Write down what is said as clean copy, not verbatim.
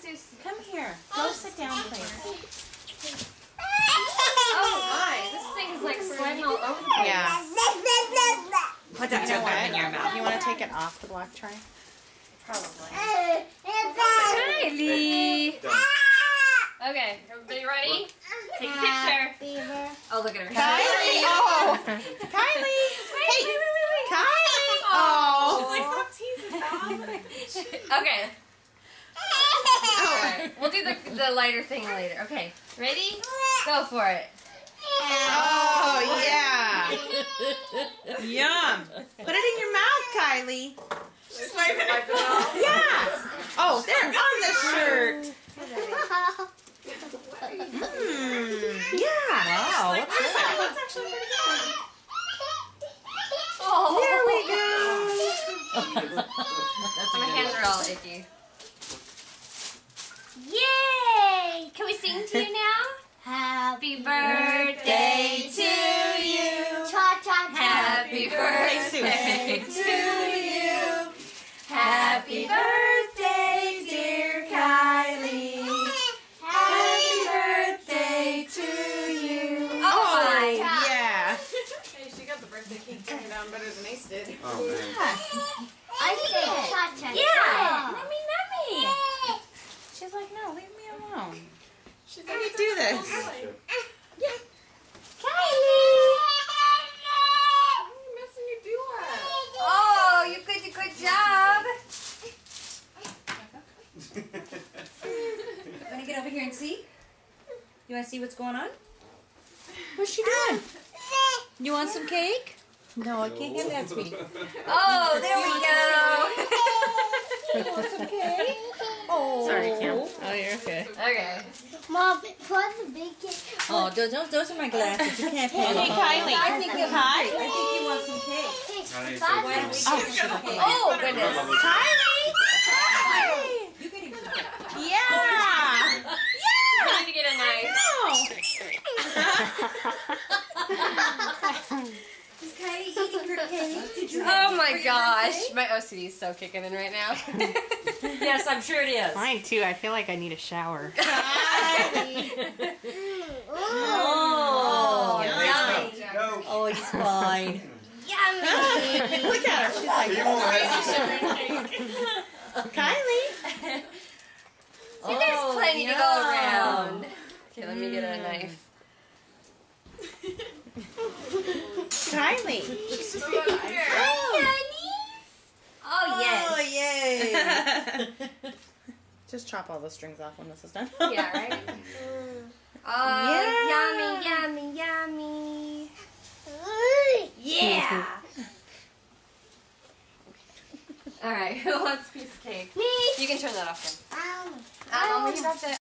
Susie. Come here. Go sit down, please. Oh my, this thing is like sliding all over the place. Yeah. Put that Okay. okay. in your mouth. You want to take it off the black tray? Probably. Kylie. Okay, everybody ready? Take a picture. Oh, look at her. Kylie! Oh! Kylie! Hey! Kylie! Oh! Okay. Alright, we'll do the lighter thing later. Okay, ready? Go for it. Oh, yeah! Yum! Put it in your mouth, Kylie. She's wiping it. Yeah! Oh, they're on the shirt. Yeah! Wow. What's that? That's actually pretty good. Oh. There we go. My hands are all itchy. Yay! Can we sing to you now? Happy birthday to you. Happy birthday to you. Happy birthday, dear Kylie. Happy birthday to you. Oh my God. Yeah. Hey, she got the birthday cake turned down better than Ace did. Oh, man. Yeah. Nummy, nummy. She's like, no, leave me alone. She's Let me do this. Oh, you did a good job. Want to get over here and see? You want to see what's going on? What's she doing? You want some cake? No, I can't have that, sweetie. Oh, there we go. You want some cake? Oh. Sorry, Kim. Oh, you're okay. Okay. Mom, put the big cake. Oh, those are my glasses. You can't pay. Hey, Kylie. I think you want some cake. Why don't we Oh. get some cake? Oh, goodness. Kylie! You can even cake. Yeah! I need to get a knife. Is Kylie eating her cake? Did you Oh my gosh. My OCD is so kicking in right now. Yes, I'm sure it is. Mine too. I feel like I need a shower. Oh, yummy. No. oh, he's fine. Yummy. Look at her. She's like, He won't hesitate. Kylie. See, there's Oh, plenty to go yum. around. Okay, let me get a knife. Kylie. Oh, yes. Oh, yay. Just chop all the strings off when this is done. Yeah, right? Oh, yummy, yummy, yummy. Yeah. All right, who wants a piece of cake? Me. You can turn that off then. Um, We can have to